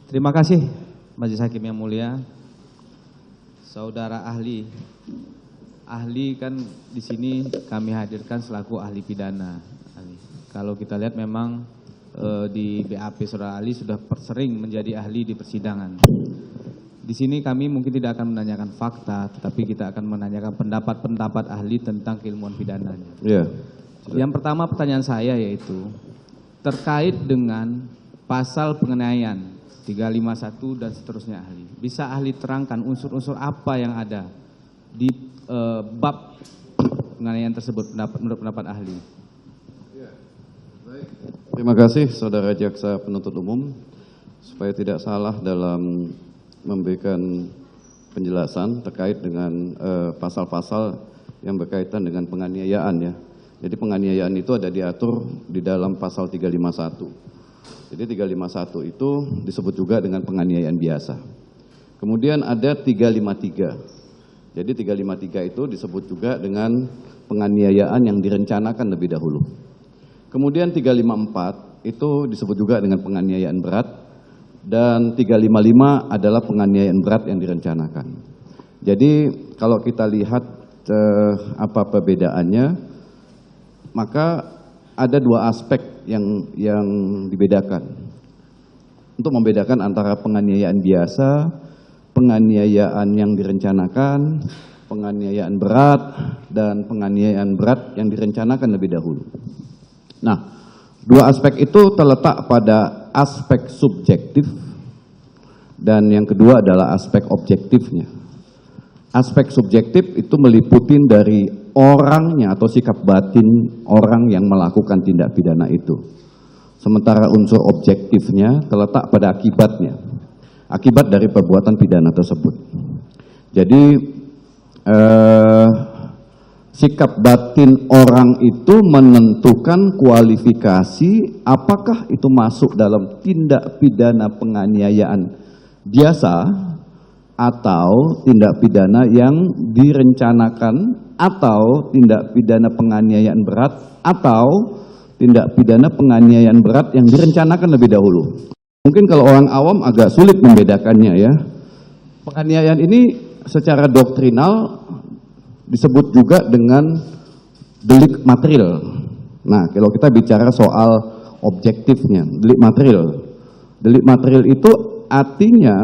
Terima kasih Majelis Hakim yang mulia. Saudara ahli. Ahli kan di sini kami hadirkan selaku ahli pidana. Kalau kita lihat memang di BAP saudara ahli sudah sering menjadi ahli di persidangan. Di sini kami mungkin tidak akan menanyakan fakta, tetapi kita akan menanyakan pendapat-pendapat ahli tentang keilmuan pidananya. Iya. Yang pertama pertanyaan saya yaitu terkait dengan pasal penganiayaan 351 dan seterusnya ahli. Bisa ahli terangkan unsur-unsur apa yang ada di bab penganiayaan tersebut menurut pendapat ahli? Ya, baik. Terima kasih Saudara Jaksa Penuntut Umum. Supaya tidak salah dalam memberikan penjelasan terkait dengan pasal-pasal yang berkaitan dengan penganiayaan ya. Jadi penganiayaan itu ada diatur di dalam pasal 351. Jadi 351 itu disebut juga dengan penganiayaan biasa. Kemudian ada 353. Jadi 353 itu disebut juga dengan penganiayaan yang direncanakan lebih dahulu. Kemudian 354 itu disebut juga dengan penganiayaan berat. Dan 355 adalah penganiayaan berat yang direncanakan. Jadi kalau kita lihat apa perbedaannya, maka ada dua aspek yang dibedakan. Untuk membedakan antara penganiayaan biasa, penganiayaan yang direncanakan, penganiayaan berat, dan penganiayaan berat yang direncanakan lebih dahulu. Nah, dua aspek itu terletak pada aspek subjektif dan yang kedua adalah aspek objektifnya. Aspek subjektif itu meliputi dari orangnya atau sikap batin orang yang melakukan tindak pidana itu. Sementara unsur objektifnya terletak pada akibatnya. Akibat dari perbuatan pidana tersebut. Jadi sikap batin orang itu menentukan kualifikasi apakah itu masuk dalam tindak pidana penganiayaan biasa atau tindak pidana yang direncanakan atau tindak pidana penganiayaan berat atau tindak pidana penganiayaan berat yang direncanakan lebih dahulu. Mungkin kalau orang awam agak sulit membedakannya ya. Penganiayaan ini secara doktrinal disebut juga dengan delik material. Nah, kalau kita bicara soal objektifnya, delik material. Delik material itu artinya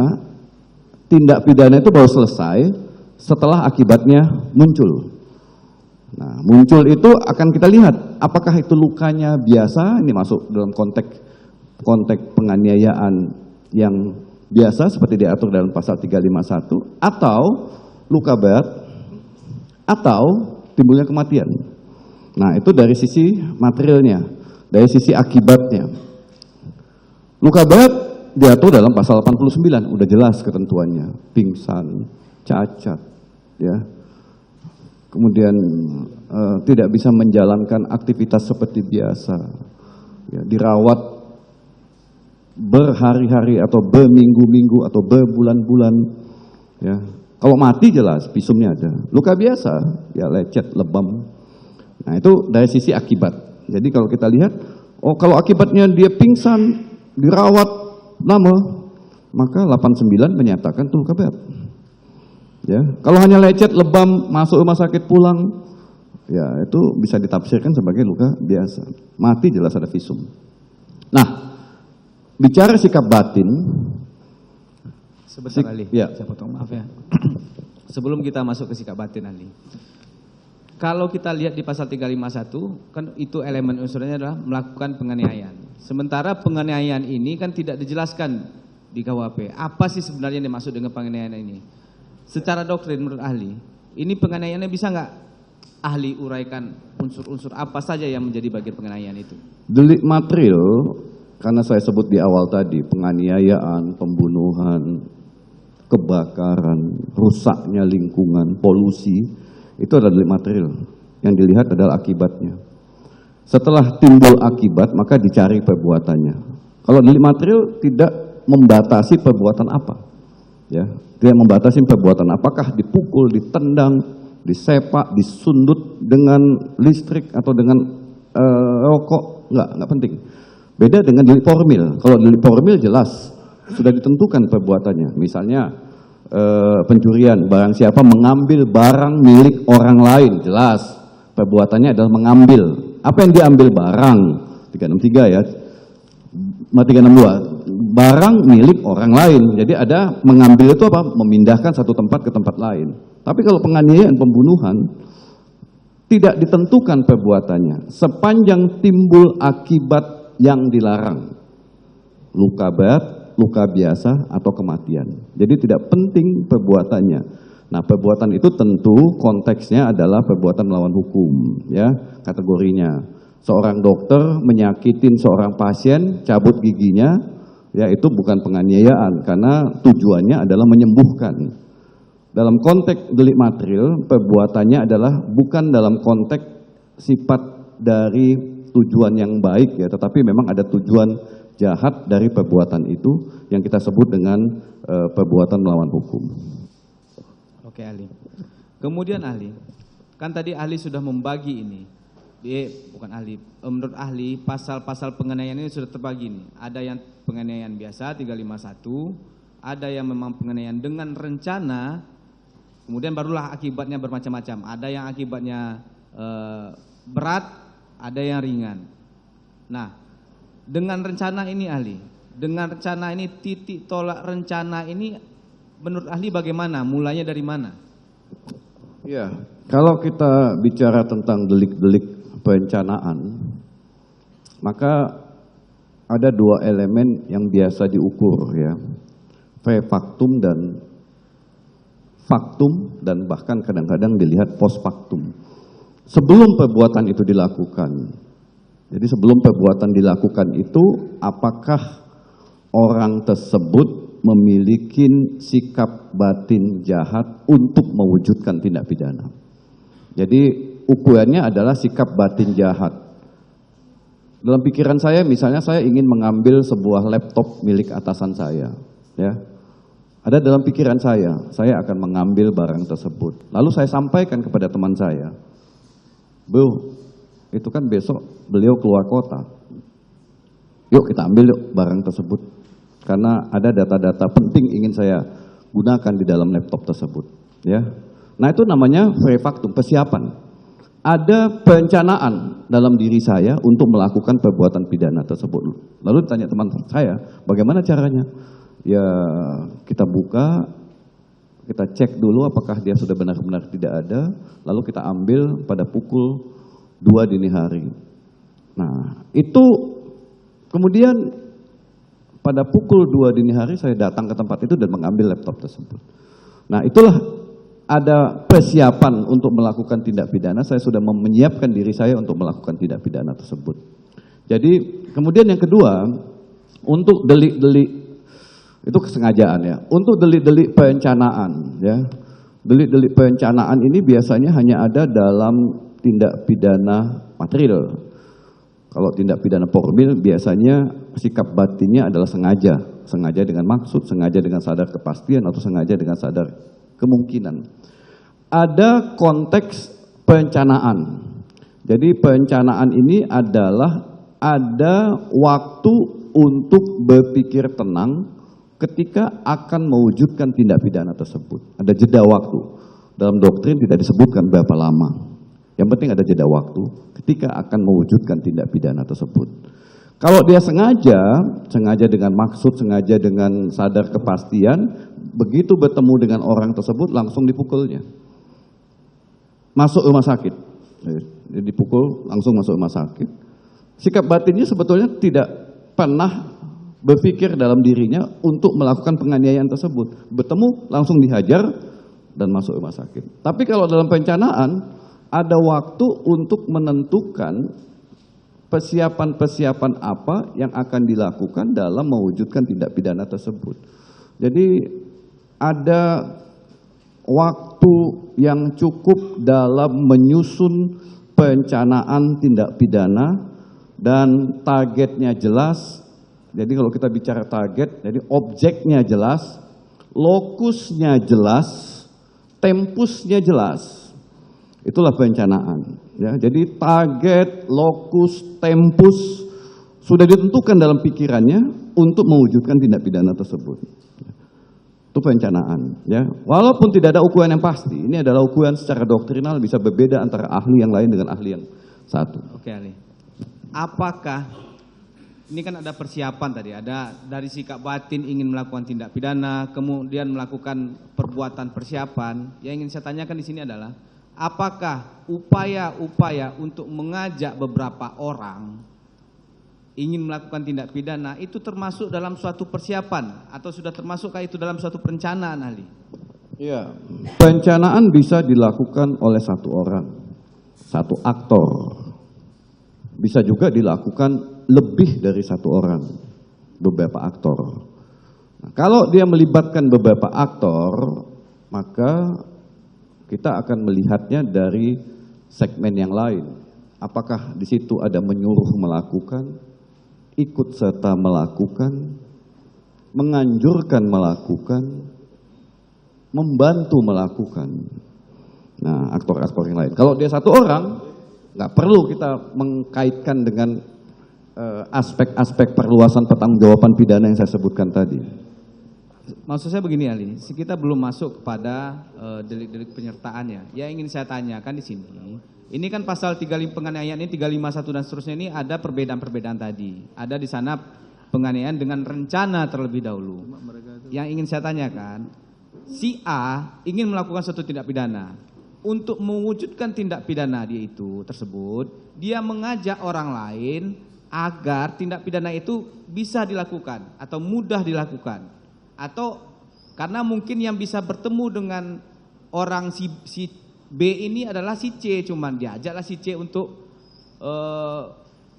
tindak pidana itu baru selesai setelah akibatnya muncul. Nah, muncul itu akan kita lihat apakah itu lukanya biasa, ini masuk dalam konteks penganiayaan yang biasa seperti diatur dalam pasal 351 atau luka berat atau timbulnya kematian. Nah, itu dari sisi materialnya, dari sisi akibatnya. Luka berat diatur dalam pasal 89, udah jelas ketentuannya, pingsan, cacat, ya. Kemudian tidak bisa menjalankan aktivitas seperti biasa, ya, dirawat berhari-hari atau berminggu-minggu atau berbulan-bulan, ya. Kalau mati jelas visumnya ada. Luka biasa, ya lecet, lebam. Nah itu dari sisi akibat. Jadi kalau kita lihat, oh kalau akibatnya dia pingsan, dirawat lama, maka 89 menyatakan itu luka berat. Ya, kalau hanya lecet, lebam, masuk rumah sakit pulang, ya itu bisa ditafsirkan sebagai luka biasa. Mati jelas ada visum. Nah, bicara sikap batin. Sebentar Ali, ya. saya potong, maaf ya. Sebelum kita masuk ke sikap batin Ali. Kalau kita lihat di pasal 351, kan itu elemen unsurnya adalah melakukan penganiayaan. Sementara penganiayaan ini kan tidak dijelaskan di KUHP. Apa sih sebenarnya yang dimaksud dengan penganiayaan ini? Secara doktrin menurut ahli, ini penganiayaannya bisa nggak ahli uraikan unsur-unsur apa saja yang menjadi bagian penganiayaan itu? Delik material, karena saya sebut di awal tadi, penganiayaan, pembunuhan, kebakaran, rusaknya lingkungan, polusi, itu adalah delik material. Yang dilihat adalah akibatnya. Setelah timbul akibat, maka dicari perbuatannya. Kalau delik material tidak membatasi perbuatan apa. Ya, tidak membatasi perbuatan apakah dipukul, ditendang, disepak, disundut dengan listrik atau dengan rokok, enggak penting. Beda dengan delik formil. Kalau delik formil jelas sudah ditentukan perbuatannya. Misalnya pencurian, barang siapa mengambil barang milik orang lain, jelas perbuatannya adalah mengambil. Apa yang diambil? Barang, 363 ya, 362, barang milik orang lain. Jadi ada mengambil itu apa? Memindahkan satu tempat ke tempat lain. Tapi kalau penganiayaan, pembunuhan, tidak ditentukan perbuatannya, sepanjang timbul akibat yang dilarang, luka berat, luka biasa, atau kematian. Jadi tidak penting perbuatannya. Nah, perbuatan itu tentu konteksnya adalah perbuatan melawan hukum, ya, kategorinya. Seorang dokter menyakitin seorang pasien, cabut giginya, ya itu bukan penganiayaan, karena tujuannya adalah menyembuhkan. Dalam konteks delik material, perbuatannya adalah bukan dalam konteks sifat dari tujuan yang baik, ya, tetapi memang ada tujuan jahat dari perbuatan itu yang kita sebut dengan perbuatan melawan hukum. Oke, ahli. Kemudian ahli, kan tadi ahli sudah membagi ini. Bukan ahli, menurut ahli pasal-pasal penganiayaan ini sudah terbagi nih. Ada yang penganiayaan biasa 351, ada yang memang penganiayaan dengan rencana. Kemudian barulah akibatnya bermacam-macam. Ada yang akibatnya berat, ada yang ringan. Nah, dengan rencana ini ahli, dengan rencana ini, titik tolak rencana ini menurut ahli bagaimana? Mulainya dari mana? Ya, kalau kita bicara tentang delik-delik perencanaan, maka ada dua elemen yang biasa diukur, ya, pre-faktum dan bahkan kadang-kadang dilihat post faktum. Sebelum perbuatan itu dilakukan. Jadi sebelum perbuatan dilakukan itu, apakah orang tersebut memiliki sikap batin jahat untuk mewujudkan tindak pidana. Jadi ukurannya adalah sikap batin jahat. Dalam pikiran saya, misalnya saya ingin mengambil sebuah laptop milik atasan saya, ya. Ada dalam pikiran saya akan mengambil barang tersebut. Lalu saya sampaikan kepada teman saya, "Bro, itu kan besok beliau keluar kota. Yuk kita ambil yuk barang tersebut. Karena ada data-data penting ingin saya gunakan di dalam laptop tersebut." Ya. Nah, itu namanya pre-faktum, persiapan. Ada perencanaan dalam diri saya untuk melakukan perbuatan pidana tersebut. Lalu ditanya teman saya, bagaimana caranya? Ya, kita buka, kita cek dulu apakah dia sudah benar-benar tidak ada, lalu kita ambil pada pukul 2 dini hari. Nah, itu kemudian pada pukul 2 dini hari saya datang ke tempat itu dan mengambil laptop tersebut. Nah, itulah ada persiapan untuk melakukan tindak pidana. Saya sudah menyiapkan diri saya untuk melakukan tindak pidana tersebut. Jadi, kemudian yang kedua, untuk delik-delik itu kesengajaan, ya. Untuk delik-delik perencanaan, ya. Delik-delik perencanaan ini biasanya hanya ada dalam tindak pidana material. Kalau tindak pidana formil biasanya sikap batinnya adalah sengaja. Sengaja dengan maksud, sengaja dengan sadar kepastian, atau sengaja dengan sadar kemungkinan. Ada konteks perencanaan. Jadi perencanaan ini adalah ada waktu untuk berpikir tenang ketika akan mewujudkan tindak pidana tersebut. Ada jeda waktu. Dalam doktrin tidak disebutkan berapa lama. Yang penting ada jeda waktu ketika akan mewujudkan tindak pidana tersebut. Kalau dia sengaja dengan maksud, sengaja dengan sadar kepastian, begitu bertemu dengan orang tersebut langsung dipukulnya. Masuk rumah sakit. Dipukul, langsung masuk rumah sakit. Sikap batinnya sebetulnya tidak pernah berpikir dalam dirinya untuk melakukan penganiayaan tersebut. Bertemu, langsung dihajar, dan masuk rumah sakit. Tapi kalau dalam perencanaan, ada waktu untuk menentukan persiapan-persiapan apa yang akan dilakukan dalam mewujudkan tindak pidana tersebut. Jadi, ada waktu yang cukup dalam menyusun perencanaan tindak pidana, dan targetnya jelas. Jadi kalau kita bicara target, jadi objeknya jelas, lokusnya jelas, tempusnya jelas. Itulah perencanaan. Ya, jadi target, lokus, tempus sudah ditentukan dalam pikirannya, untuk mewujudkan tindak pidana tersebut. Itu perencanaan, ya. Walaupun tidak ada ukuran yang pasti, ini adalah ukuran secara doktrinal bisa berbeda antara ahli yang lain dengan ahli yang satu. Oke, ahli. Apakah ini kan ada persiapan tadi, ada dari sikap batin ingin melakukan tindak pidana, kemudian melakukan perbuatan persiapan. Yang ingin saya tanyakan di sini adalah, apakah upaya-upaya untuk mengajak beberapa orang ingin melakukan tindak pidana itu termasuk dalam suatu persiapan atau sudah termasukkah itu dalam suatu perencanaan, ahli? Iya, perencanaan bisa dilakukan oleh satu orang, satu aktor. Bisa juga dilakukan lebih dari satu orang, beberapa aktor. Nah, kalau dia melibatkan beberapa aktor, maka kita akan melihatnya dari segmen yang lain. Apakah di situ ada menyuruh melakukan, ikut serta melakukan, menganjurkan melakukan, membantu melakukan. Nah, aktor-aktor yang lain. Kalau dia satu orang, nggak perlu kita mengkaitkan dengan aspek-aspek perluasan pertanggungjawaban pidana yang saya sebutkan tadi. Maksud saya begini, ahli, kita belum masuk kepada delik-delik penyertaannya. Yang ingin saya tanyakan di sini, ini kan pasal 35 penganiayaan ini 351 dan seterusnya ini ada perbedaan-perbedaan tadi. Ada di sana penganiayaan dengan rencana terlebih dahulu. Yang ingin saya tanyakan, si A ingin melakukan suatu tindak pidana. Untuk mewujudkan tindak pidana dia itu tersebut, dia mengajak orang lain agar tindak pidana itu bisa dilakukan atau mudah dilakukan. Atau karena mungkin yang bisa bertemu dengan orang si B ini adalah si C, cuman diajaklah si C untuk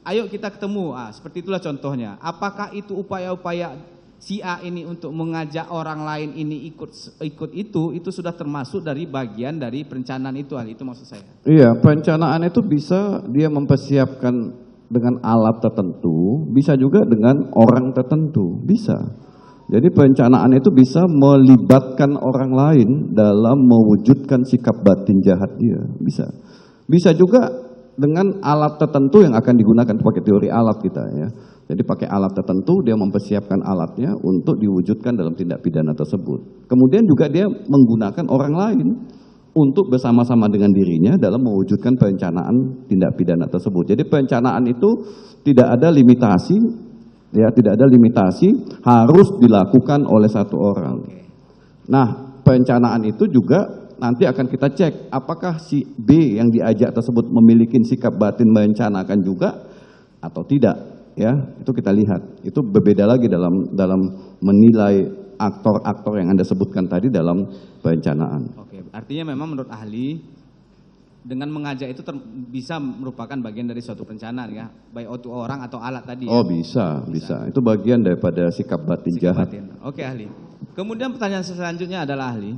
ayo kita ketemu. Seperti itulah contohnya. Apakah itu upaya-upaya si A ini untuk mengajak orang lain ini ikut itu sudah termasuk dari bagian dari perencanaan itu, ahli? Itu maksud saya. Iya, perencanaan itu bisa dia mempersiapkan dengan alat tertentu, bisa juga dengan orang tertentu, bisa. Jadi perencanaan itu bisa melibatkan orang lain dalam mewujudkan sikap batin jahat dia, bisa. Bisa juga dengan alat tertentu yang akan digunakan, pakai teori alat kita, ya. Jadi pakai alat tertentu, dia mempersiapkan alatnya untuk diwujudkan dalam tindak pidana tersebut. Kemudian juga dia menggunakan orang lain untuk bersama-sama dengan dirinya dalam mewujudkan perencanaan tindak pidana tersebut. Jadi perencanaan itu tidak ada limitasi, ya, tidak ada limitasi harus dilakukan oleh satu orang. Nah, perencanaan itu juga nanti akan kita cek apakah si B yang diajak tersebut memiliki sikap batin merencanakan juga atau tidak, ya. Itu kita lihat. Itu berbeda lagi dalam menilai aktor-aktor yang Anda sebutkan tadi dalam perencanaan. Oke, artinya memang menurut ahli dengan mengajak itu bisa merupakan bagian dari suatu perencanaan, ya, baik itu orang atau alat tadi, ya? Oh, bisa. Itu bagian daripada sikap batin jahat. Oke, ahli. Kemudian pertanyaan selanjutnya adalah, ahli,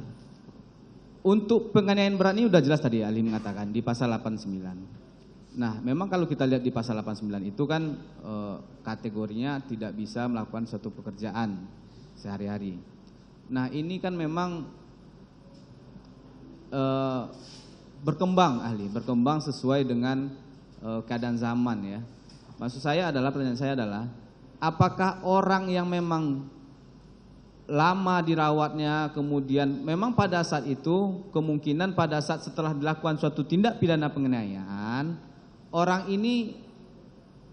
untuk penganiayaan berat ini sudah jelas tadi ahli mengatakan di pasal 89. Nah, memang kalau kita lihat di pasal 89 itu kan kategorinya tidak bisa melakukan suatu pekerjaan sehari-hari. Nah, ini kan memang berkembang, ahli, berkembang sesuai dengan keadaan zaman, ya. Maksud saya adalah, pertanyaan saya adalah, apakah orang yang memang lama dirawatnya, kemudian memang pada saat itu kemungkinan pada saat setelah dilakukan suatu tindak pidana penganiayaan, orang ini,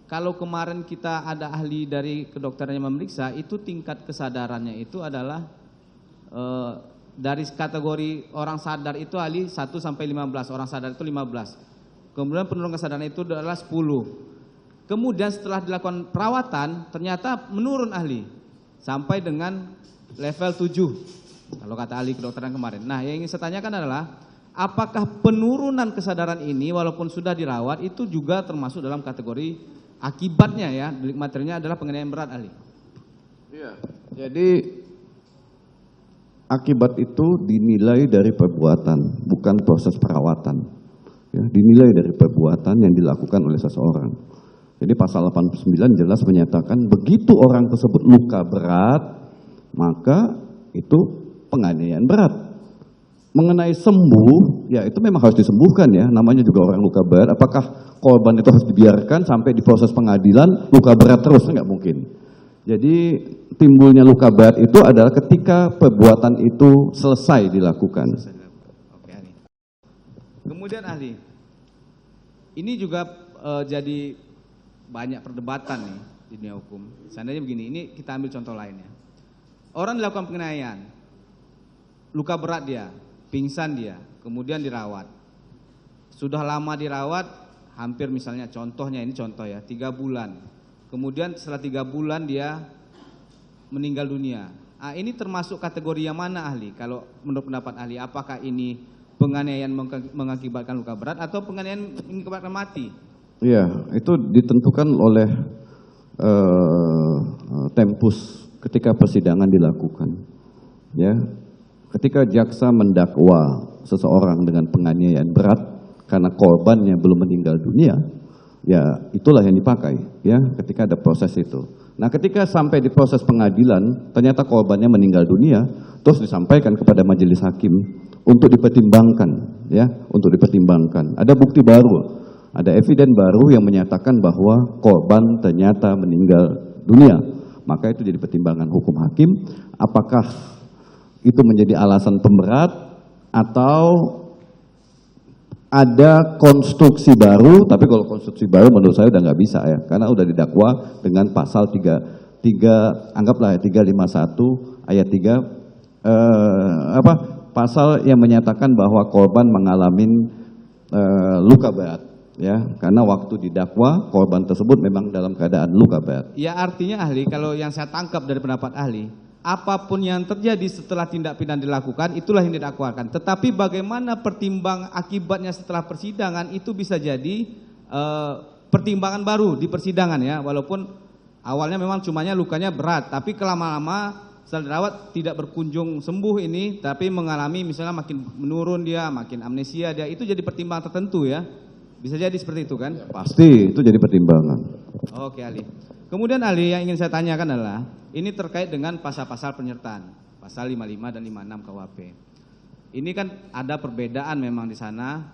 kalau kemarin kita ada ahli dari kedokteran yang memeriksa, itu tingkat kesadarannya itu adalah dari kategori orang sadar itu, ahli, 1 sampai 15, orang sadar itu 15. Kemudian penurunan kesadaran itu adalah 10. Kemudian setelah dilakukan perawatan ternyata menurun, ahli, sampai dengan level 7 kalau kata ahli kedokteran kemarin. Nah, yang ingin saya tanyakan adalah apakah penurunan kesadaran ini walaupun sudah dirawat itu juga termasuk dalam kategori akibatnya, ya, delik materinya adalah penganiayaan berat, ahli? Iya. Jadi akibat itu dinilai dari perbuatan, bukan proses perawatan. Ya, dinilai dari perbuatan yang dilakukan oleh seseorang. Jadi pasal 89 jelas menyatakan begitu orang tersebut luka berat, maka itu penganiayaan berat. Mengenai sembuh, ya itu memang harus disembuhkan, ya, namanya juga orang luka berat. Apakah korban itu harus dibiarkan sampai di proses pengadilan luka berat terus? Enggak mungkin. Jadi timbulnya luka berat itu adalah ketika perbuatan itu selesai dilakukan. Oke, ahli. Kemudian ahli, ini juga jadi banyak perdebatan nih di dunia hukum. Seandainya begini, ini kita ambil contoh lainnya. Orang dilakukan penganiayaan, luka berat dia, pingsan dia, kemudian dirawat. Sudah lama dirawat, hampir misalnya contohnya ini contoh ya, 3 bulan. Kemudian setelah 3 bulan dia meninggal dunia. Ah, ini termasuk kategori yang mana ahli? Kalau menurut pendapat ahli, apakah ini penganiayaan mengakibatkan luka berat atau penganiayaan mengakibatkan mati? Iya, itu ditentukan oleh tempus ketika persidangan dilakukan. Ya, ketika jaksa mendakwa seseorang dengan penganiayaan berat karena korbannya belum meninggal dunia, ya itulah yang dipakai. Ya, ketika ada proses itu. Nah, ketika sampai di proses pengadilan, ternyata korbannya meninggal dunia, terus disampaikan kepada majelis hakim untuk dipertimbangkan, ya, untuk dipertimbangkan. Ada bukti baru. Ada eviden baru yang menyatakan bahwa korban ternyata meninggal dunia. Maka itu jadi pertimbangan hukum hakim, apakah itu menjadi alasan pemberat atau ada konstruksi baru. Tapi kalau konstruksi baru menurut saya udah nggak bisa ya, karena udah didakwa dengan pasal 3 anggaplah ya 351 ayat 3 pasal yang menyatakan bahwa korban mengalami luka berat. Ya, karena waktu didakwa korban tersebut memang dalam keadaan luka berat. Ya, artinya ahli, kalau yang saya tangkap dari pendapat ahli, apapun yang terjadi setelah tindak pidana dilakukan, itulah yang didakwakan. Tetapi bagaimana akibatnya setelah persidangan itu bisa jadi pertimbangan baru di persidangan ya, walaupun awalnya memang cumanya lukanya berat, tapi kelama-lama setelah dirawat tidak berkunjung sembuh ini, tapi mengalami misalnya makin menurun dia, makin amnesia dia, itu jadi pertimbangan tertentu ya. Bisa jadi seperti itu kan? Pasti itu jadi pertimbangan. Oke ahli. Kemudian ahli, yang ingin saya tanyakan adalah ini terkait dengan pasal-pasal penyertaan, pasal 55 dan 56 KUHP. Ini kan ada perbedaan memang di sana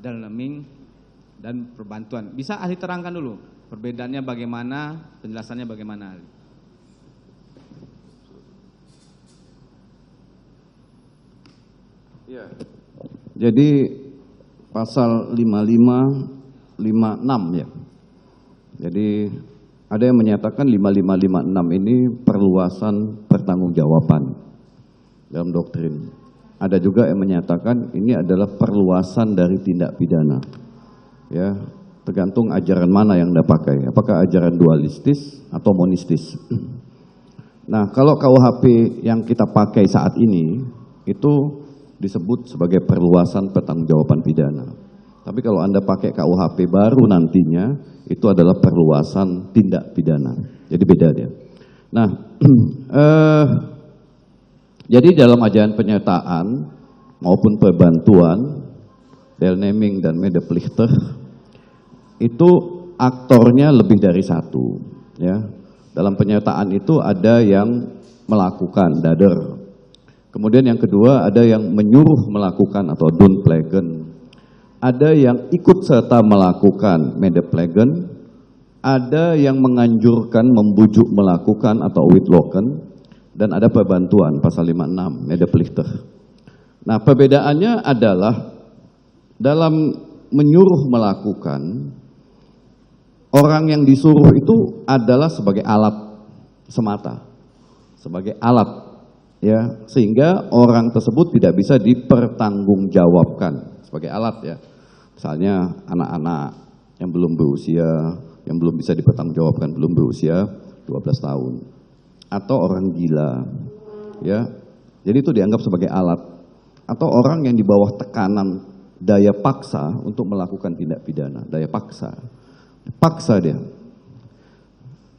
dalming dan perbantuan. Bisa ahli terangkan dulu perbedaannya bagaimana, penjelasannya bagaimana ahli? Ya. Jadi pasal 55, 56 ya. Jadi ada yang menyatakan 5556 ini perluasan pertanggungjawaban dalam doktrin. Ada juga yang menyatakan ini adalah perluasan dari tindak pidana. Ya, tergantung ajaran mana yang Anda pakai. Apakah ajaran dualistis atau monistis. Nah, kalau KUHP yang kita pakai saat ini itu disebut sebagai perluasan pertanggungjawaban pidana. Tapi kalau Anda pakai KUHP baru nantinya, itu adalah perluasan tindak pidana. Jadi beda dia. Nah, jadi dalam ajaran penyertaan maupun perbantuan, deelneming dan medeplichter, itu aktornya lebih dari satu. Ya. Dalam penyertaan itu ada yang melakukan, dader. Kemudian yang kedua ada yang menyuruh melakukan atau doenplegen. Ada yang ikut serta melakukan medeplegen. Ada yang menganjurkan, membujuk melakukan atau witloken. Dan ada perbantuan pasal 56 medeplichter. Nah, perbedaannya adalah dalam menyuruh melakukan, orang yang disuruh itu adalah sebagai alat semata. Sebagai alat. Ya, sehingga orang tersebut tidak bisa dipertanggungjawabkan sebagai alat ya. Misalnya anak-anak yang belum berusia, yang belum bisa dipertanggungjawabkan, belum berusia 12 tahun. Atau orang gila. Ya. Jadi itu dianggap sebagai alat. Atau orang yang di bawah tekanan daya paksa untuk melakukan tindak pidana, daya paksa. Paksa dia.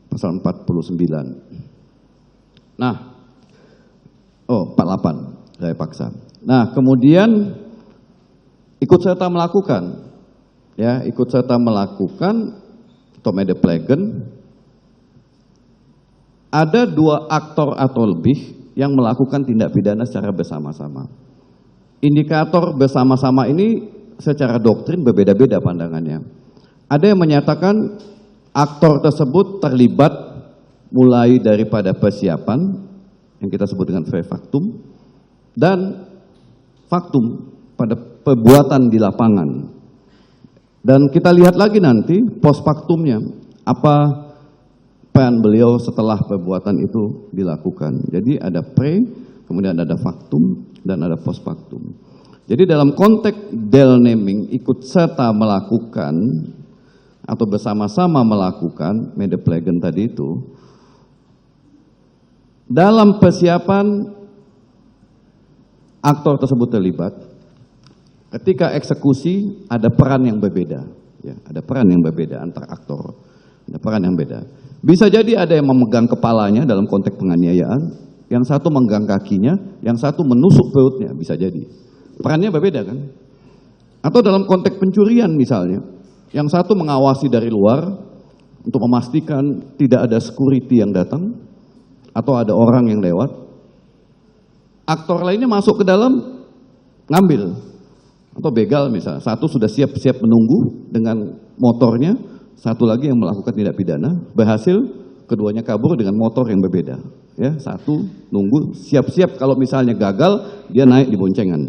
Pasal 49. Nah, 48, daya paksa. Nah, kemudian ikut serta melakukan. Ya, ikut serta melakukan atau medeplegen. Ada 2 aktor atau lebih yang melakukan tindak pidana secara bersama-sama. Indikator bersama-sama ini secara doktrin berbeda-beda pandangannya. Ada yang menyatakan aktor tersebut terlibat mulai daripada persiapan yang kita sebut dengan prefaktum dan faktum pada perbuatan di lapangan. Dan kita lihat lagi nanti postfaktumnya, apa peran beliau setelah perbuatan itu dilakukan. Jadi ada pre, kemudian ada faktum, dan ada postfaktum. Jadi dalam konteks deelneming, ikut serta melakukan atau bersama-sama melakukan medeplegen tadi itu, dalam persiapan aktor tersebut terlibat, ketika eksekusi ada peran yang berbeda, ya, ada peran yang berbeda antar aktor, ada peran yang beda. Bisa jadi ada yang memegang kepalanya dalam konteks penganiayaan, yang satu memegang kakinya, yang satu menusuk perutnya, bisa jadi. Perannya berbeda kan? Atau dalam konteks pencurian misalnya, yang satu mengawasi dari luar untuk memastikan tidak ada security yang datang, atau ada orang yang lewat. Aktor lainnya masuk ke dalam, ngambil. Atau begal misalnya, satu sudah siap-siap menunggu dengan motornya, satu lagi yang melakukan tindak pidana, berhasil, keduanya kabur dengan motor yang berbeda. Ya, satu nunggu, siap-siap kalau misalnya gagal, dia naik di boncengan,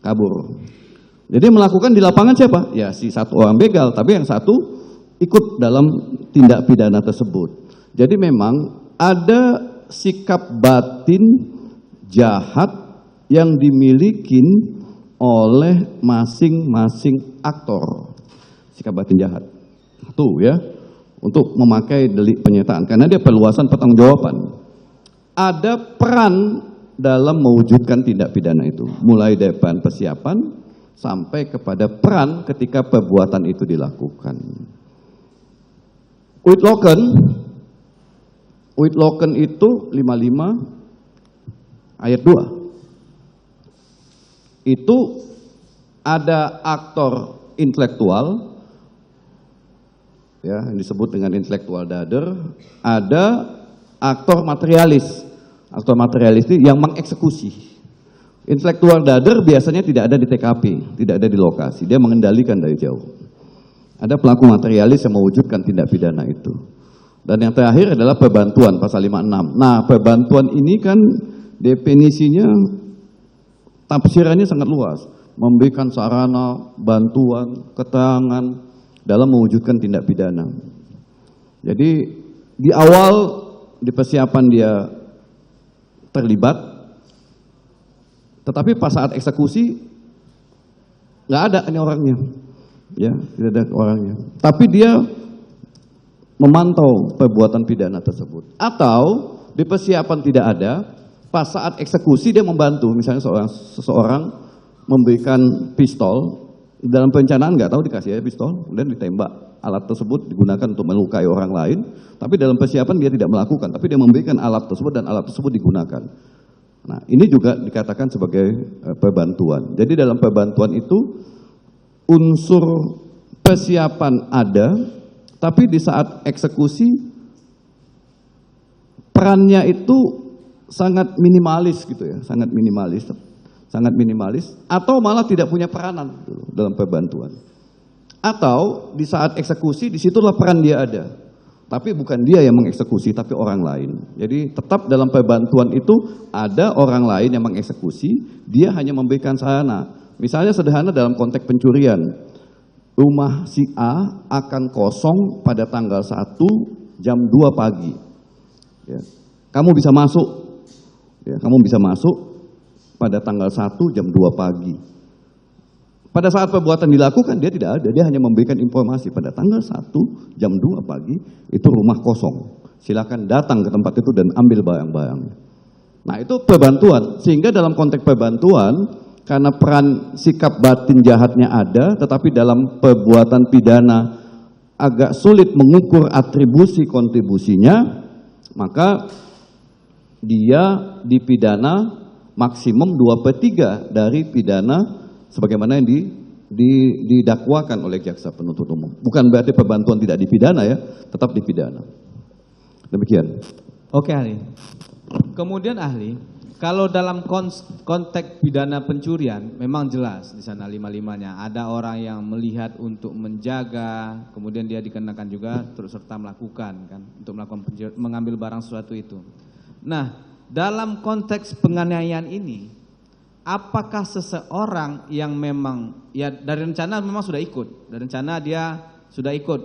kabur. Jadi melakukan di lapangan siapa? Ya si satu orang begal, tapi yang satu ikut dalam tindak pidana tersebut. Jadi memang ada sikap batin jahat yang dimiliki oleh masing-masing aktor. Sikap batin jahat. Tuh ya, untuk memakai delik penyertaan. Karena dia perluasan pertanggungjawaban. Ada peran dalam mewujudkan tindak pidana itu. Mulai dari peran persiapan, sampai kepada peran ketika perbuatan itu dilakukan. Uitloken itu 55 ayat 2. Itu ada aktor intelektual, ya, yang disebut dengan intelektual dader, ada aktor materialis. Aktor materialis itu yang mengeksekusi. Intelektual dader biasanya tidak ada di TKP, tidak ada di lokasi, dia mengendalikan dari jauh. Ada pelaku materialis yang mewujudkan tindak pidana itu. Dan yang terakhir adalah perbantuan, pasal 56. Nah, perbantuan ini kan definisinya, tafsirannya sangat luas. Memberikan sarana, bantuan, keterangan dalam mewujudkan tindak pidana. Jadi di awal, di persiapan dia terlibat, tetapi pas saat eksekusi nggak ada ini orangnya, ya tidak ada orangnya. Tapi dia memantau perbuatan pidana tersebut. Atau di persiapan tidak ada, pas saat eksekusi dia membantu. Misalnya seseorang memberikan pistol, dalam perencanaan nggak tahu dikasih aja pistol, kemudian ditembak. Alat tersebut digunakan untuk melukai orang lain, tapi dalam persiapan dia tidak melakukan, tapi dia memberikan alat tersebut dan alat tersebut digunakan. Nah, ini juga dikatakan sebagai perbantuan. Jadi dalam perbantuan itu unsur persiapan ada, tapi di saat eksekusi perannya itu sangat minimalis gitu ya, sangat minimalis, atau malah tidak punya peranan gitu, dalam perbantuan. Atau di saat eksekusi disitulah peran dia ada. Tapi bukan dia yang mengeksekusi, tapi orang lain. Jadi tetap dalam perbantuan itu ada orang lain yang mengeksekusi, dia hanya memberikan sarana. Misalnya sederhana dalam konteks pencurian, rumah si A akan kosong pada tanggal 1 jam 2 pagi. Ya. Kamu bisa masuk, ya, pada tanggal 1 jam 2 pagi. Pada saat perbuatan dilakukan dia tidak ada, dia hanya memberikan informasi pada tanggal 1 jam 2 pagi itu rumah kosong. Silakan datang ke tempat itu dan ambil barang-barang. Nah, itu perbantuan. Sehingga dalam konteks perbantuan, karena peran sikap batin jahatnya ada, tetapi dalam perbuatan pidana agak sulit mengukur atribusi kontribusinya, maka dia dipidana maksimum 2/3 dari pidana sebagaimana yang didakwakan oleh jaksa penuntut umum. Bukan berarti perbantuan tidak dipidana ya, tetap dipidana. Demikian. Oke ahli. Kemudian ahli, Kalau dalam konteks pidana pencurian memang jelas di sana 5-5-nya. Ada orang yang melihat untuk menjaga, kemudian dia dikenakan juga turut serta melakukan kan untuk melakukan mengambil barang sesuatu itu. Nah, dalam konteks penganiayaan ini, apakah seseorang yang memang ya dari rencana memang sudah ikut, dari rencana dia sudah ikut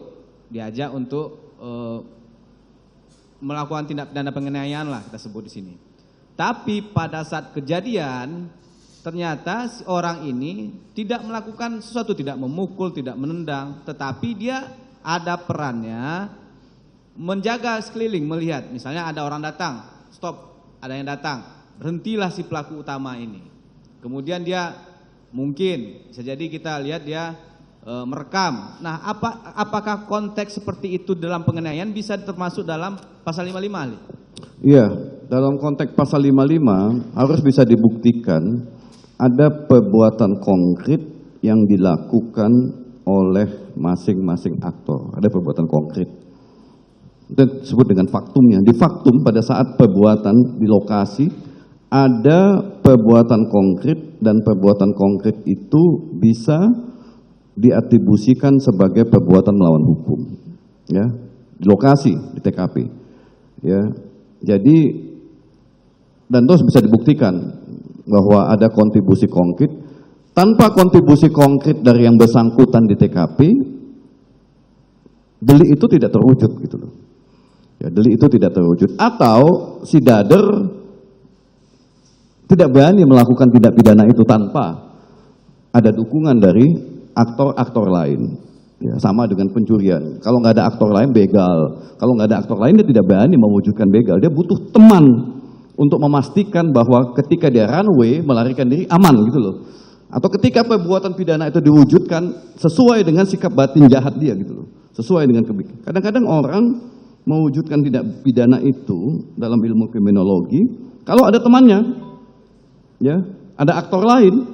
diajak untuk melakukan tindak pidana penganiayaan lah kita sebut di sini. Tapi pada saat kejadian ternyata si orang ini tidak melakukan sesuatu, tidak memukul, tidak menendang, tetapi dia ada perannya menjaga sekeliling, melihat misalnya ada orang datang, stop, ada yang datang, berhentilah si pelaku utama ini. Kemudian dia mungkin bisa jadi kita lihat dia merekam. Nah, apakah konteks seperti itu dalam penganiayaan bisa termasuk dalam pasal 55 Ali? Iya, dalam konteks pasal 55 harus bisa dibuktikan ada perbuatan konkret yang dilakukan oleh masing-masing aktor. Ada perbuatan konkret. Dan disebut dengan faktumnya. Di faktum pada saat perbuatan di lokasi ada perbuatan konkret dan perbuatan konkret itu bisa diatribusikan sebagai perbuatan melawan hukum. Ya, di lokasi, di TKP. Ya. Jadi dan terus bisa dibuktikan bahwa ada kontribusi konkret. Tanpa kontribusi konkret dari yang bersangkutan di TKP, delik itu tidak terwujud gitu loh. Ya, delik itu tidak terwujud. Atau si dader tidak berani melakukan tindak pidana itu tanpa ada dukungan dari aktor-aktor lain. Ya, sama dengan pencurian. Kalau nggak ada aktor lain, begal. Kalau nggak ada aktor lain, dia tidak berani mewujudkan begal. Dia butuh teman untuk memastikan bahwa ketika dia runway, melarikan diri, aman gitu loh. Atau ketika perbuatan pidana itu diwujudkan sesuai dengan sikap batin jahat dia gitu loh. Sesuai dengan kebijakan. Kadang-kadang orang mewujudkan tindak pidana itu dalam ilmu kriminologi, kalau ada temannya, ya, ada aktor lain,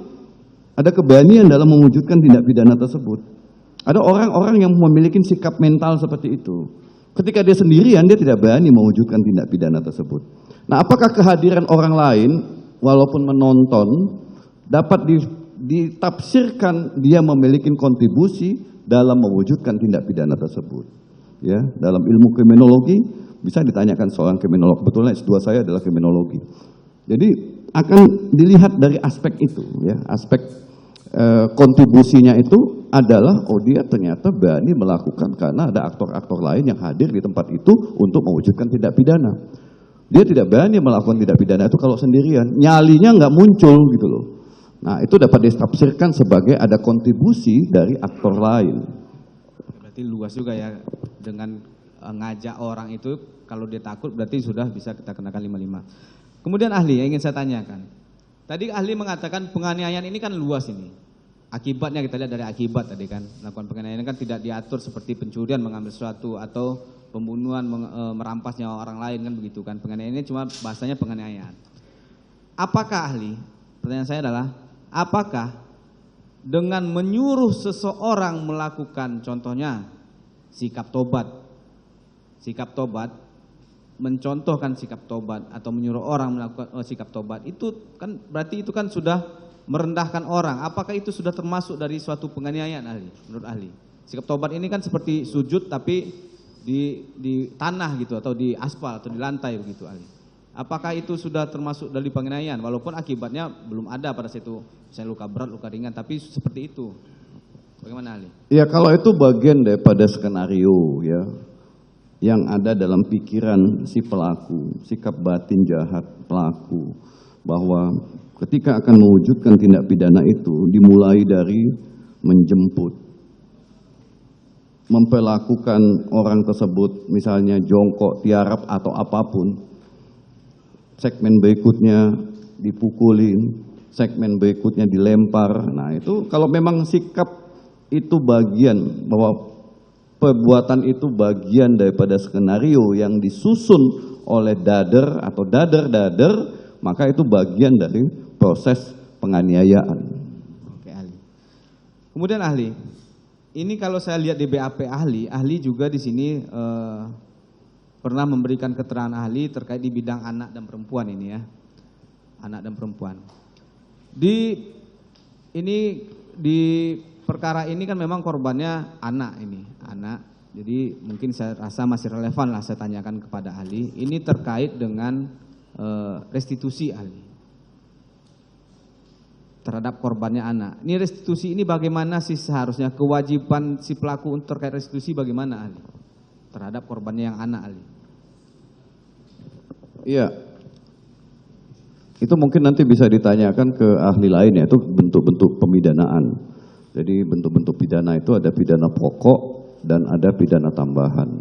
ada keberanian dalam mewujudkan tindak pidana tersebut. Ada orang-orang yang memiliki sikap mental seperti itu. Ketika dia sendirian, dia tidak berani mewujudkan tindak pidana tersebut. Nah, apakah kehadiran orang lain, walaupun menonton, dapat ditafsirkan dia memiliki kontribusi dalam mewujudkan tindak pidana tersebut? Ya, dalam ilmu kriminologi bisa ditanyakan seorang kriminolog. Kebetulan S2 saya adalah kriminologi. Jadi akan dilihat dari aspek itu, ya, aspek kontribusinya itu adalah dia ternyata berani melakukan karena ada aktor-aktor lain yang hadir di tempat itu untuk mewujudkan tindak pidana. Dia tidak berani melakukan tindak pidana itu kalau sendirian, nyalinya nggak muncul gitu loh. Nah, itu dapat ditafsirkan sebagai ada kontribusi dari aktor lain. Berarti luas juga ya, dengan ngajak orang itu kalau dia takut berarti sudah bisa kita kenakan 55. Kemudian ahli yang ingin saya tanyakan. Tadi ahli mengatakan penganiayaan ini kan luas ini. Akibatnya kita lihat dari akibat tadi kan. Melakukan penganiayaan kan tidak diatur seperti pencurian mengambil sesuatu atau pembunuhan merampas nyawa orang lain kan begitu kan. Penganiayaan ini cuma bahasanya penganiayaan. Apakah ahli, pertanyaan saya adalah, apakah dengan menyuruh seseorang melakukan contohnya sikap tobat, mencontohkan sikap tobat atau menyuruh orang melakukan sikap tobat, itu kan berarti itu kan sudah merendahkan orang. Apakah itu sudah termasuk dari suatu penganiayaan ahli? Menurut ahli, sikap tobat ini kan seperti sujud tapi di tanah gitu atau di aspal atau di lantai begitu ahli. Apakah itu sudah termasuk dari penganiayaan walaupun akibatnya belum ada pada saat itu, misalnya luka berat, luka ringan, tapi seperti itu? Bagaimana ahli? Ya, kalau itu bagian daripada skenario ya yang ada dalam pikiran si pelaku, sikap batin jahat pelaku, bahwa ketika akan mewujudkan tindak pidana itu dimulai dari menjemput, memperlakukan orang tersebut misalnya jongkok, tiarap atau apapun, segmen berikutnya dipukulin, segmen berikutnya dilempar. Nah, itu kalau memang sikap itu bagian bahwa perbuatan itu bagian daripada skenario yang disusun oleh dader atau dader-dader, maka itu bagian dari proses penganiayaan. Oke ahli. Kemudian ahli, ini kalau saya lihat di BAP ahli juga di sini pernah memberikan keterangan ahli terkait di bidang anak dan perempuan ini ya. anak dan perempuan. Di perkara ini kan memang korbannya anak ini, anak. Jadi mungkin saya rasa masih relevan lah saya tanyakan kepada ahli. Ini terkait dengan restitusi ahli terhadap korbannya anak. Ini restitusi ini bagaimana sih seharusnya kewajiban si pelaku untuk terkait restitusi bagaimana ahli terhadap korbannya yang anak ahli? Iya. Itu mungkin nanti bisa ditanyakan ke ahli lain ya, itu bentuk-bentuk pemidanaan. Jadi bentuk-bentuk pidana itu ada pidana pokok dan ada pidana tambahan.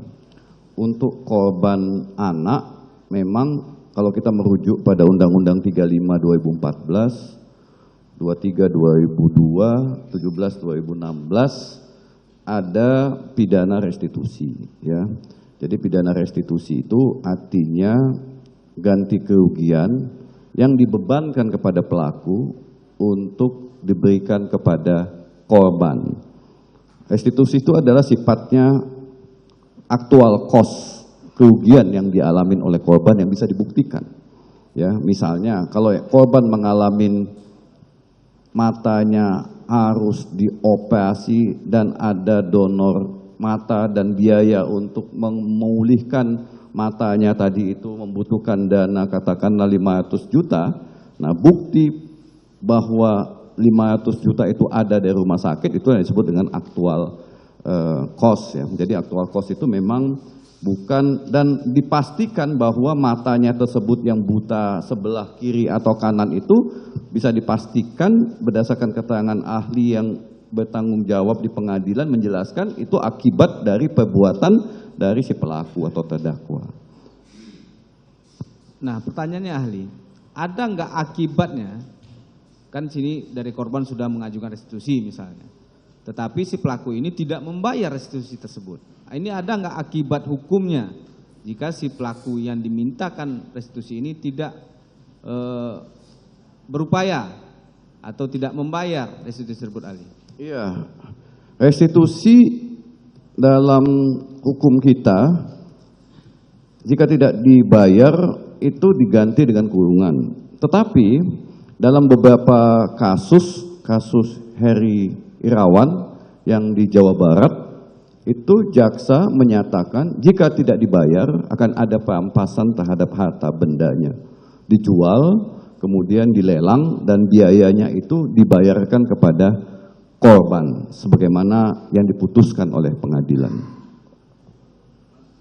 Untuk korban anak, memang kalau kita merujuk pada Undang-Undang 35 2014, 23 2002, 17 2016, ada pidana restitusi. Ya. Jadi pidana restitusi itu artinya ganti kerugian yang dibebankan kepada pelaku untuk diberikan kepada korban. Restitusi itu adalah sifatnya aktual cost kerugian yang dialami oleh korban yang bisa dibuktikan. Ya, misalnya kalau korban mengalami matanya harus dioperasi dan ada donor mata dan biaya untuk memulihkan matanya tadi itu membutuhkan dana katakanlah 500 juta. Nah, bukti bahwa 500 juta itu ada dari rumah sakit itu yang disebut dengan aktual cost ya. Jadi aktual cost itu memang bukan dan dipastikan bahwa matanya tersebut yang buta sebelah kiri atau kanan itu bisa dipastikan berdasarkan keterangan ahli yang bertanggung jawab di pengadilan menjelaskan itu akibat dari perbuatan dari si pelaku atau terdakwa. Nah, pertanyaannya ahli, ada nggak akibatnya? Kan sini dari korban sudah mengajukan restitusi misalnya, tetapi si pelaku ini tidak membayar restitusi tersebut. Ini ada nggak akibat hukumnya jika si pelaku yang dimintakan restitusi ini tidak berupaya atau tidak membayar restitusi tersebut ahli? Iya, restitusi dalam hukum kita jika tidak dibayar itu diganti dengan kurungan. Tetapi dalam beberapa kasus Heri Irawan yang di Jawa Barat itu jaksa menyatakan jika tidak dibayar akan ada perampasan terhadap harta bendanya, dijual kemudian dilelang dan biayanya itu dibayarkan kepada korban sebagaimana yang diputuskan oleh pengadilan.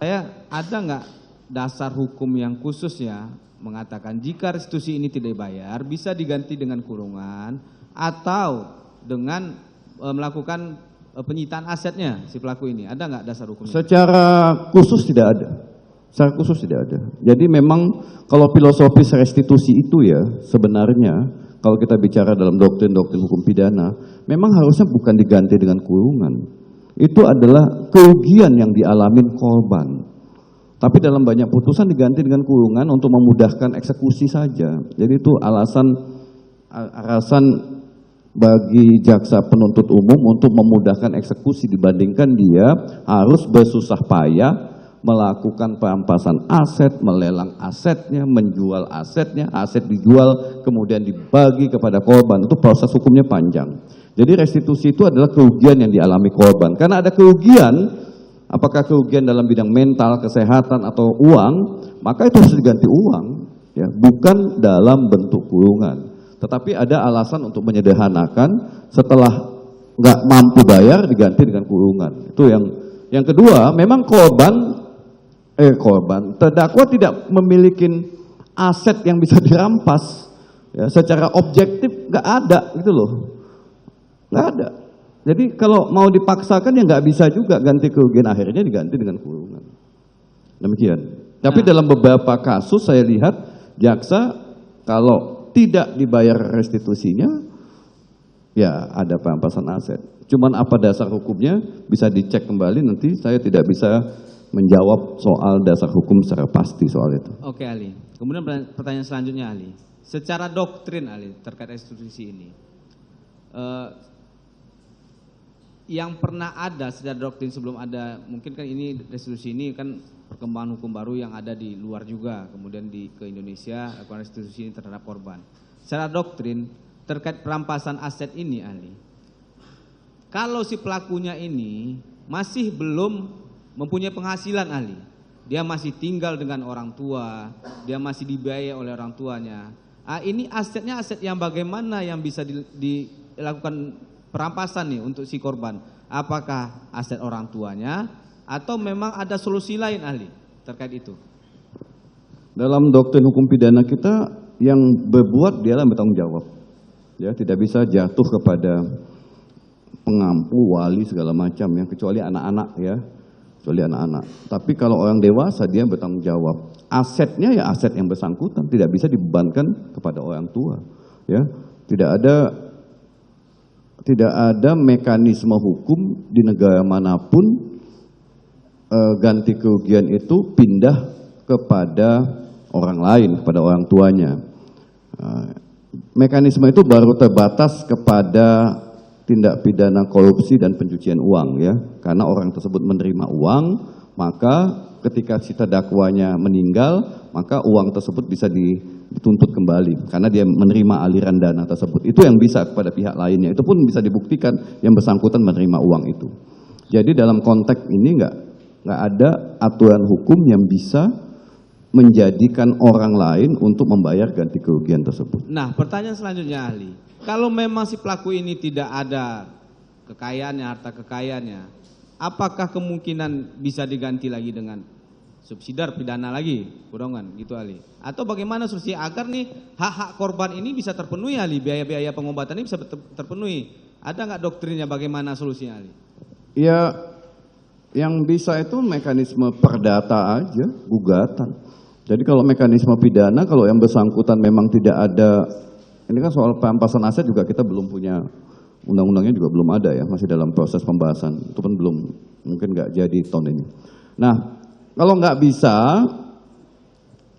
Saya ada nggak dasar hukum yang khusus ya mengatakan jika restitusi ini tidak dibayar bisa diganti dengan kurungan atau dengan melakukan penyitaan asetnya si pelaku ini? Ada nggak dasar hukumnya? Secara khusus tidak ada. Secara khusus tidak ada. Jadi memang kalau filosofis restitusi itu ya sebenarnya kalau kita bicara dalam doktrin-doktrin hukum pidana, memang harusnya bukan diganti dengan kurungan. Itu adalah kerugian yang dialami korban. Tapi dalam banyak putusan diganti dengan kurungan untuk memudahkan eksekusi saja. Jadi itu alasan bagi jaksa penuntut umum untuk memudahkan eksekusi dibandingkan dia harus bersusah payah melakukan perampasan aset, melelang asetnya, menjual asetnya, aset dijual, kemudian dibagi kepada korban. Itu proses hukumnya panjang. Jadi restitusi itu adalah kerugian yang dialami korban. Karena ada kerugian, apakah kerugian dalam bidang mental, kesehatan, atau uang, maka itu harus diganti uang, ya, bukan dalam bentuk kurungan. Tetapi ada alasan untuk menyederhanakan setelah nggak mampu bayar diganti dengan kurungan. Itu yang kedua, memang terdakwa tidak memiliki aset yang bisa dirampas ya, secara objektif nggak ada gitu loh, nggak ada. Jadi kalau mau dipaksakan ya nggak bisa juga ganti kerugian, akhirnya diganti dengan kurungan. Demikian. Tapi dalam beberapa kasus saya lihat jaksa kalau tidak dibayar restitusinya ya ada perampasan aset. Cuman apa dasar hukumnya bisa dicek kembali, nanti saya tidak bisa menjawab soal dasar hukum secara pasti soal itu. Oke ahli. Kemudian pertanyaan selanjutnya ahli. Secara doktrin ahli terkait restitusi ini, yang pernah ada secara doktrin sebelum ada, mungkin kan ini restitusi ini kan perkembangan hukum baru yang ada di luar juga, kemudian ke Indonesia lakukan restitusi ini terhadap korban. Secara doktrin terkait perampasan aset ini, ahli, kalau si pelakunya ini masih belum mempunyai penghasilan, ahli, dia masih tinggal dengan orang tua, dia masih dibiayai oleh orang tuanya. Ini asetnya aset yang bagaimana yang bisa dilakukan perampasan nih untuk si korban? Apakah aset orang tuanya atau memang ada solusi lain, ahli, terkait itu? Dalam doktrin hukum pidana kita yang berbuat dialah bertanggung jawab. Ya, tidak bisa jatuh kepada pengampu, wali segala macam ya, kecuali anak-anak ya. Kecuali anak-anak. Tapi kalau orang dewasa dia bertanggung jawab. Asetnya ya aset yang bersangkutan, tidak bisa dibebankan kepada orang tua. Ya, tidak ada mekanisme hukum di negara manapun ganti kerugian itu pindah kepada orang lain, kepada orang tuanya. Mekanisme itu baru terbatas kepada tindak pidana korupsi dan pencucian uang ya, karena orang tersebut menerima uang, maka ketika si terdakwanya meninggal, maka uang tersebut bisa dituntut kembali karena dia menerima aliran dana tersebut. Itu yang bisa kepada pihak lainnya, itu pun bisa dibuktikan yang bersangkutan menerima uang itu. Jadi dalam konteks ini nggak ada aturan hukum yang bisa menjadikan orang lain untuk membayar ganti kerugian tersebut. Nah, pertanyaan selanjutnya, ahli, kalau memang si pelaku ini tidak ada kekayaannya, harta kekayaannya, apakah kemungkinan bisa diganti lagi dengan subsidiar pidana lagi, kurungan gitu, ahli? Atau bagaimana solusi agar nih hak-hak korban ini bisa terpenuhi, ahli, biaya-biaya pengobatan ini bisa terpenuhi? Ada nggak doktrinnya bagaimana solusinya, ahli? Ya, yang bisa itu mekanisme perdata aja, gugatan. Jadi kalau mekanisme pidana, kalau yang bersangkutan memang tidak ada. Ini kan soal perampasan aset juga kita belum punya, undang-undangnya juga belum ada ya, masih dalam proses pembahasan, itu pun belum, mungkin nggak jadi tahun ini. Nah, kalau nggak bisa,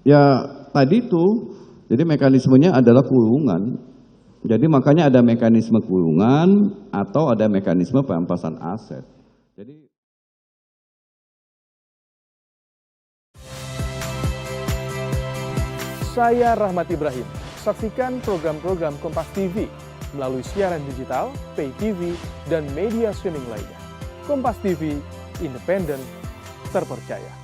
ya tadi itu, jadi mekanismenya adalah kurungan. Jadi makanya ada mekanisme kurungan atau ada mekanisme perampasan aset. Jadi saya Rahmat Ibrahim. Saksikan program-program Kompas TV melalui siaran digital, pay TV, dan media streaming lainnya. Kompas TV, independen, terpercaya.